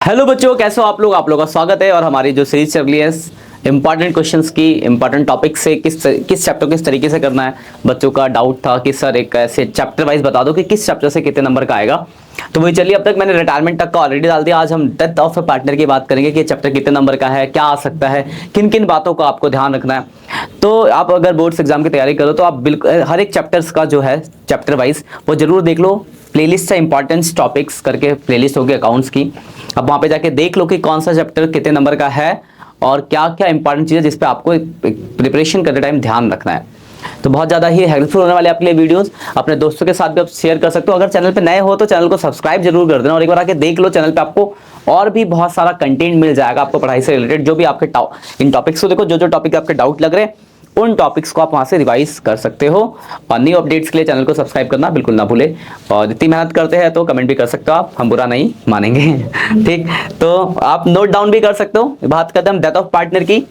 Hello बच्चों, कैसे हो आप लोग। आप लोगों का स्वागत है और हमारी जो सीरीज चल रही है इंपॉर्टेंट क्वेश्चंस की, इंपॉर्टेंट टॉपिक से किस चैप्टर को किस तरीके से करना है। बच्चों का डाउट था कि सर एक ऐसे चैप्टर वाइज बता दो कि किस चैप्टर से कितने नंबर का आएगा। तो वही चलिए, अब तक मैंने रिटायरमेंट तक का ऑलरेडी डाल दिया। आज हम डेथ ऑफ ए पार्टनर की बात करेंगे कि चैप्टर कितने नंबर का है, क्या आ सकता है, किन किन बातों को आपको ध्यान रखना है। तो आप अगर बोर्ड्स एग्जाम की तैयारी करो तो आप बिल्कुल हर एक चैप्टर्स का जो है चैप्टर वाइज वो जरूर देख लो। प्लेलिस्ट है इंपॉर्टेंस टॉपिक्स करके प्लेलिस्ट होगी अकाउंट्स की। अब वहां पे जाके देख लो कि कौन सा चैप्टर कितने नंबर का है और क्या क्या इंपॉर्टेंट चीज़ है जिस पे आपको प्रिपरेशन करते टाइम ध्यान रखना है। तो बहुत ज़्यादा ही हेल्पफुल होने वाले आपके लिए वीडियोस। अपने दोस्तों के साथ भी आप शेयर कर सकते हो। अगर चैनल पे नए हो तो चैनल को सब्सक्राइब जरूर कर देना और एक बार आके देख लो। चैनल पे आपको और भी बहुत सारा कंटेंट मिल जाएगा आपको पढ़ाई से रिलेटेड। जो भी आपके इन टॉपिक्स को देखो, जो जो टॉपिक आपके डाउट लग रहे हैं उन टॉपिक्स को आप वहां से रिवाइज कर सकते हो। और न्यू अपडेट्स के लिए चैनल को सब्सक्राइब करना बिल्कुल ना भूले। और जितनी मेहनत करते हैं तो कमेंट भी कर सकते हो आप, हम बुरा नहीं मानेंगे। ठीक, तो आप नोट डाउन भी कर सकते हो। बात करते हैं हम डेथ ऑफ पार्टनर की।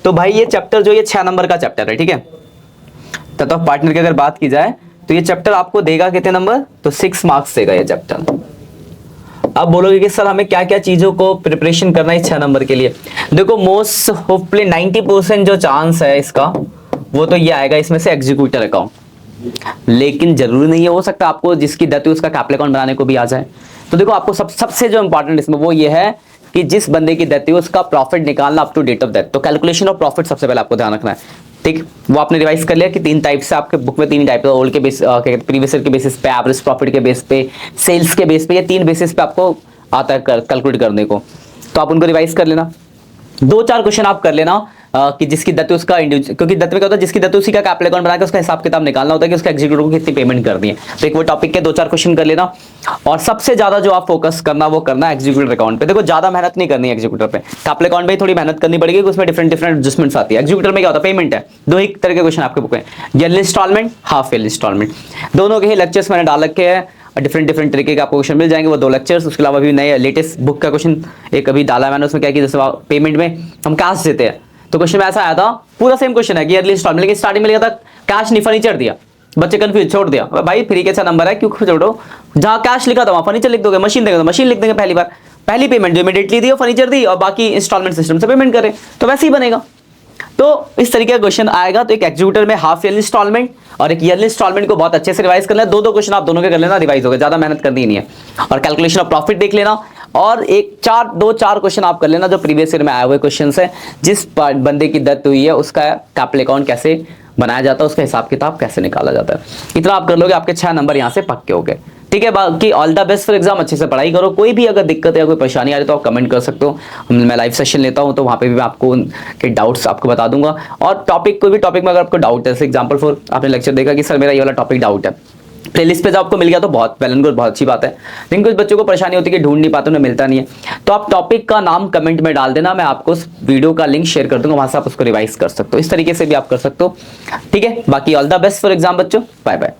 तो भाई ये चैप्टर जो ये 6 नंबर का चैप्टर है, ठीक है। डेथ ऑफ पार्टनर की अगर बात की जाए तो ये चैप्टर आपको देगा कितने नंबर, तो 6 मार्क्स देगा ये चैप्टर। अब बोलोगे कि सर हमें क्या क्या चीजों को प्रिपरेशन करना है 6 नंबर के लिए। देखो, मोस्ट होपफुली 90% जो चांस है इसका वो तो ये आएगा इसमें से एग्जीक्यूटर अकाउंट। लेकिन जरूरी नहीं है, हो सकता है आपको जिसकी डेथ हुई उसका कैपिटल अकाउंट बनाने को भी आ जाए। तो देखो, आपको सबसे जो इंपॉर्टेंट इसमें वो ये है कि जिस बंदे की डेथ हुई उसका प्रॉफिट निकालना up to date of death. तो कैलकुलेशन ऑफ प्रॉफिट सबसे पहले आपको ध्यान रखना है। ठीक, वो आपने रिवाइज कर लिया कि 3 टाइप से आपके बुक में 3 टाइप है। ओल्ड के बेस, प्रीवियस ईयर के बेसिस पे, एवरेज प्रॉफिट के बेस पे, सेल्स के बेस पे, ये 3 बेसिस पे आपको आता है कैलकुलेट करने को। तो आप उनको रिवाइज कर लेना। 2-4 क्वेश्चन आप कर लेना कि जिसकी डेथ है उसका क्योंकि डेथ में क्या होता है, जिसकी डेथ है उसी का कैपिटल अकाउंट बना के उसका हिसाब किताब निकालना होता है कि उसका एग्जीक्यूटिव को कितनी पेमेंट करनी है। तो एक वो टॉपिक के 2-4 क्वेश्चन कर लेना। और सबसे ज्यादा जो आप फोकस करना वो करना है एग्जीक्यूटिव अकाउंट पे। देखो, ज्यादा मेहनत नहीं करनी है एग्जीक्यूटिव पे, कैपिटल अकाउंट पे थोड़ी मेहनत करनी पड़ेगी, उसमें डिफरेंट एडजस्टमेंट्स आती है। एग्जीक्यूटिव में क्या होता है, पेमेंट है। 2 ही तरह के क्वेश्चन आपके बुक में, yearly installment, half yearly installment. दोनों के ही लेक्चर्स मैंने डाल रखे हैं। डिफरेंट तरीके के आपको क्वेश्चन मिल जाएंगे, वो 2 लेक्चर्स। उसके अलावा भी नए लेटेस्ट बुक का क्वेश्चन एक अभी डाला मैंने। उसमें क्या कि जैसे पेमेंट में हम कैश देते हैं, तो क्वेश्चन में ऐसा आया था, पूरा सेम क्वेश्चन है कि ईयरली इंस्टॉलमेंट, लेकिन स्टार्टिंग में लिखा था कैश नहीं फर्नीचर दिया। बच्चे कंफ्यूज, छोड़ दिया भाई, फ्री के 6 नंबर है क्यों छोड़ो। जहां कैश लिखा था वहां फर्नीचर लिख दोगे, मशीन देंगे तो मशीन लिख देंगे। पहली बार पहली पेमेंट जो इमीडिएटली दी फर्नीचर दी और बाकी इंस्टॉलमेंट सिस्टम से पेमेंट करें, तो वैसे ही बनेगा। तो इस तरीके का क्वेश्चन आएगा। तो एक एग्जीक्यूटिव में हाफ ईयरली इंस्टॉलमेंट और एक ईयरली इंस्टॉलमेंट को बहुत अच्छे से रिवाइज कर लेना। 2-2 क्वेश्चन आप दोनों के कर लेना, रिवाइज होगा, ज्यादा मेहनत करनी नहीं है। और कैलकुलेशन ऑफ प्रॉफिट देख लेना। और 2-4 क्वेश्चन आप कर लेना जो प्रीवियस ईयर में आए हुए क्वेश्चन है। जिस बंदे की डेथ हुई है उसका कैपिटल अकाउंट कैसे बनाया जाता है, उसका हिसाब किताब कैसे निकाला जाता है। इतना आप कर लोगे, आपके 6 नंबर यहाँ से पक्के हो गए। ठीक है, बाकी all the best for exam. अच्छे से पढ़ाई करो। कोई भी अगर दिक्कत है या कोई परेशानी आ रही है तो आप कमेंट कर सकते हो। मैं लाइव सेशन लेता हूं तो वहां पे भी मैं आपको के डाउट्स आपको बता दूंगा। और टॉपिक, कोई भी टॉपिक में अगर आपको डाउट है, जैसे एग्जाम्पल फॉर आपने लेक्चर देखा कि सर मेरा ये वाला टॉपिक डाउट है, प्लेलिस्ट पे जब आपको मिल गया तो बहुत वेल एंड गुड, बहुत अच्छी बात है। लेकिन कुछ बच्चों को परेशानी होती है कि ढूंढ नहीं पाते, उन्हें मिलता नहीं है, तो आप टॉपिक का नाम कमेंट में डाल देना, मैं आपको उस वीडियो का लिंक शेयर कर दूंगा, वहां से आप उसको रिवाइज कर सकते हो। इस तरीके से भी आप कर सकते हो। ठीक है, बाकी all the best for exam बच्चों, बाय बाय।